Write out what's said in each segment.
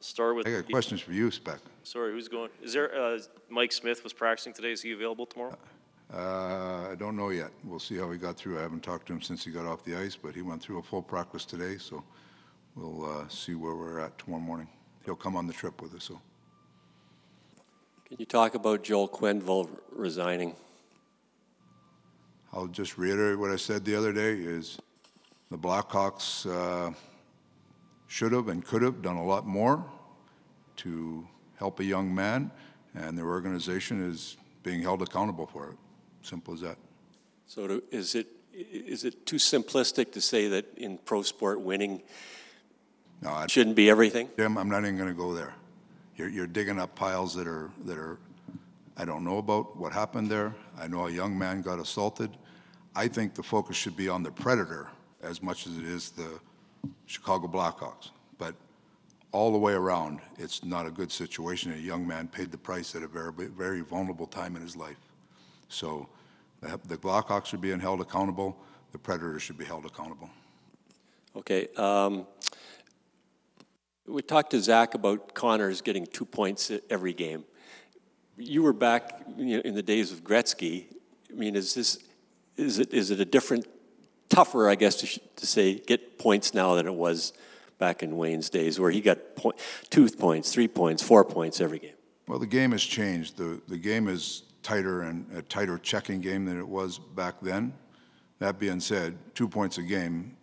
Start with. I got questions for you, Spec. Sorry, who's going? Is there, Mike Smith was practicing today. Is he available tomorrow? I don't know yet. We'll see how he got through. I haven't talked to him since he got off the ice, but he went through a full practice today, so we'll see where we're at tomorrow morning. He'll come on the trip with us. So. Can you talk about Joel Quenneville resigning? I'll just reiterate what I said the other day is the Blackhawks should have and could have done a lot more to help a young man, and their organization is being held accountable for it. Simple as that. So is it too simplistic to say that in pro sport winning shouldn't be everything? Jim, I'm not even going to go there. You're digging up piles that are I don't know about what happened there. I know a young man got assaulted. I think the focus should be on the predator as much as it is the Chicago Blackhawks. But all the way around, it's not a good situation. A young man paid the price at a very, very vulnerable time in his life. So the Blackhawks are being held accountable. The predator should be held accountable. Okay. We talked to Zach about Connors getting 2 points every game. You were back in the days of Gretzky. I mean, is it a different, tougher, I guess, to say get points now than it was back in Wayne's days, where he got 2 points, 3 points, 4 points every game? Well, the game has changed. The game is tighter and a tighter checking game than it was back then. That being said, 2 points a game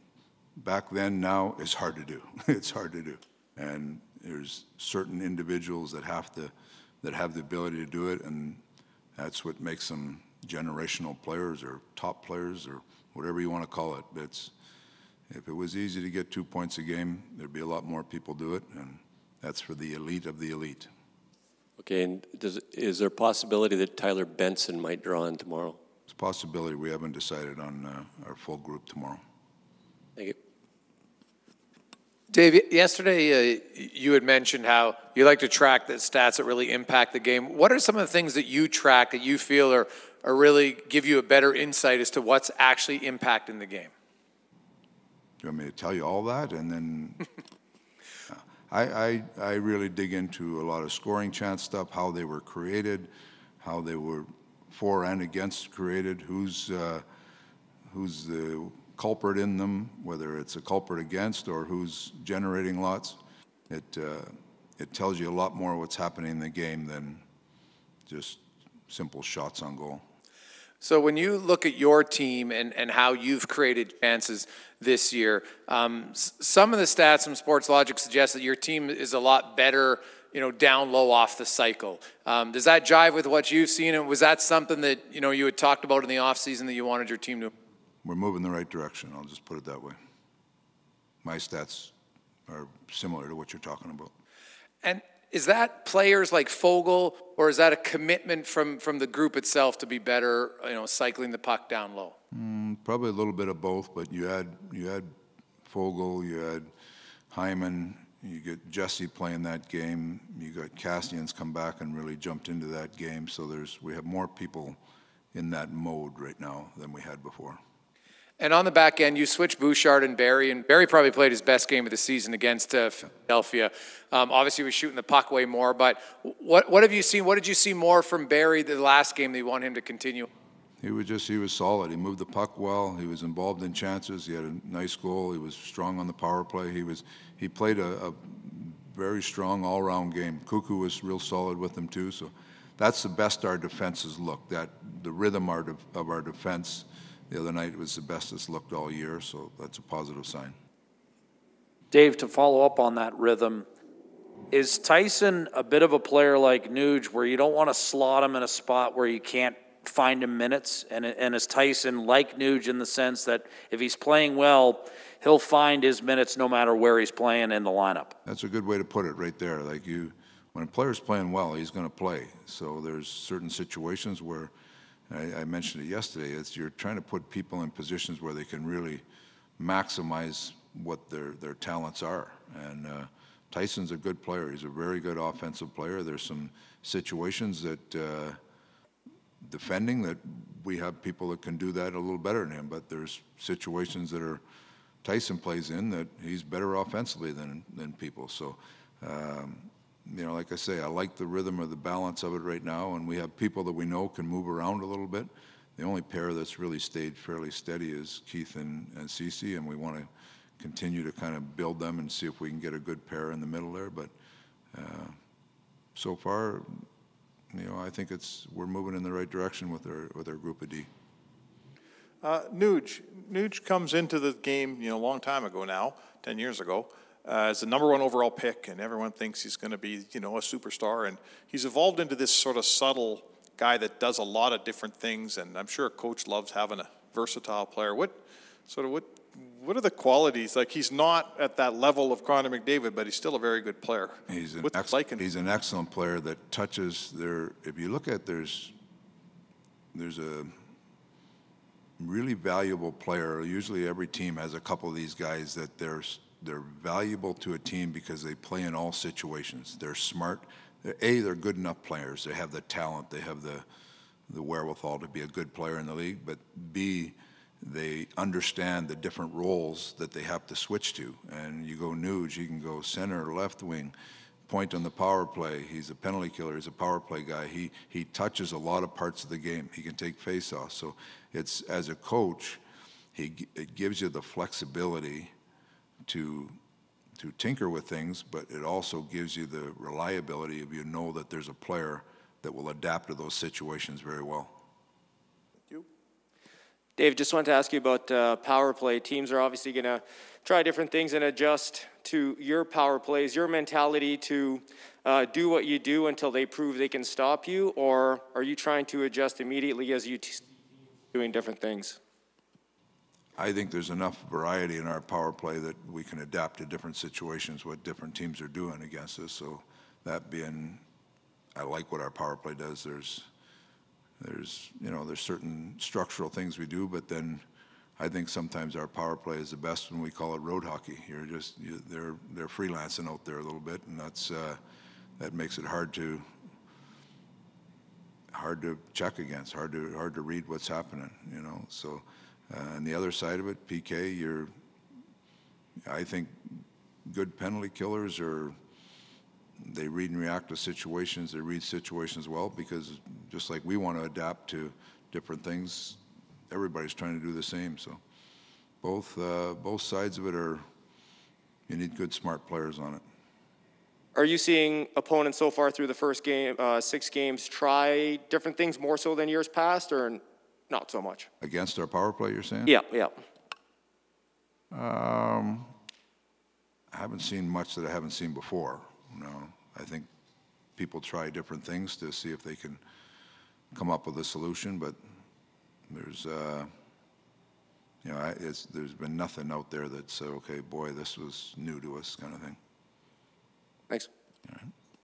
back then now is hard to do. It's hard to do. And there's certain individuals that have the ability to do it, and that's what makes them generational players or top players or whatever you want to call it. If it was easy to get 2 points a game, there'd be a lot more people do it, and that's for the elite of the elite. Okay, and is there a possibility that Tyler Benson might draw in tomorrow? It's a possibility. We haven't decided on our full group tomorrow. Thank you. Dave, yesterday you had mentioned how you like to track the stats that really impact the game. What are some of the things that you track that you feel are really give you a better insight as to what's actually impacting the game? Do you want me to tell you all that? And then I really dig into a lot of scoring chance stuff, how they were created, how they were for and against created, who's the culprit in them, whether it's a culprit against or who's generating lots. It tells you a lot more what's happening in the game than just simple shots on goal. So when you look at your team and how you've created chances this year, some of the stats from Sports Logic suggest that your team is a lot better, down low off the cycle. Does that jive with what you've seen? And was that something that, you had talked about in the offseason that you wanted your team to? We're moving in the right direction. I'll just put it that way. My stats are similar to what you're talking about. And is that players like Fogle, or is that a commitment from the group itself to be better, cycling the puck down low? Probably a little bit of both, but you had Fogle, you had Hyman, you get Jesse playing that game, you got Cassian's come back and really jumped into that game. So we have more people in that mode right now than we had before. And on the back end, you switched Bouchard and Barry probably played his best game of the season against Philadelphia. Obviously, he was shooting the puck way more, but what have you seen? What did you see more from Barry the last game that you want him to continue? He was solid. He moved the puck well. He was involved in chances. He had a nice goal. He was strong on the power play. He played a very strong all-around game. Cuckoo was real solid with him too. So that's the best our defense has looked. That the rhythm of our defense. The other night was the best it's looked all year, so that's a positive sign. Dave, to follow up on that rhythm, is Tyson a bit of a player like Nuge where you don't want to slot him in a spot where you can't find him minutes? And is Tyson like Nuge in the sense that if he's playing well, he'll find his minutes no matter where he's playing in the lineup? That's a good way to put it right there. When a player's playing well, he's going to play. So there's certain situations where I mentioned it yesterday. You're trying to put people in positions where they can really maximize what their talents are. And Tyson's a good player. He's a very good offensive player. There's some situations that defending that we have people that can do that a little better than him. But there's situations that Tyson plays in that he's better offensively than people. So You know, like I say, I like the rhythm or the balance of it right now, and we have people that we know can move around a little bit. The only pair that's really stayed fairly steady is Keith and Cece, and we want to continue to kind of build them and see if we can get a good pair in the middle there. But so far, you know, I think we're moving in the right direction with our group of D. Nuge comes into the game, you know, a long time ago now, 10 years ago, as the #1 overall pick, and everyone thinks he's going to be, you know, a superstar. And he's evolved into this sort of subtle guy that does a lot of different things. And I'm sure a coach loves having a versatile player. What are the qualities? Like, he's not at that level of Connor McDavid, but he's still a very good player. He's He's an excellent player that touches if you look at, there's a really valuable player. Usually every team has a couple of these guys that they're valuable to a team because they play in all situations. They're smart. They're good enough players. They have the talent. They have the wherewithal to be a good player in the league. But B, they understand the different roles that they have to switch to. And you go Nuge, he can go center, left wing, point on the power play. He's a penalty killer. He's a power play guy. He touches a lot of parts of the game. He can take face-offs. So it's, as a coach, it gives you the flexibility to tinker with things, but it also gives you the reliability of, you know, that there's a player that will adapt to those situations very well. Dave, just wanted to ask you about power play. Teams are obviously going to try different things and adjust to your power plays. Your mentality to do what you do until they prove they can stop you, or are you trying to adjust immediately as you doing different things? I think there's enough variety in our power play that we can adapt to different situations, what different teams are doing against us. So that being, I like what our power play does. There's certain structural things we do, but then I think sometimes our power play is the best when we call it road hockey. They're freelancing out there a little bit, and that makes it hard to check against, hard to read what's happening, you know. So, and the other side of it, PK, I think good penalty killers they read and react to situations. They read situations well, because just like we want to adapt to different things, everybody's trying to do the same. So both sides of it you need good, smart players on it. Are you seeing opponents so far through the first game, 6 games, try different things more so than years past, or not so much? Against our power play, you're saying? Yeah. I haven't seen much that I haven't seen before. No, I think people try different things to see if they can come up with a solution, but there's there's been nothing out there that said, okay, boy, this was new to us, kind of thing. Thanks. All right.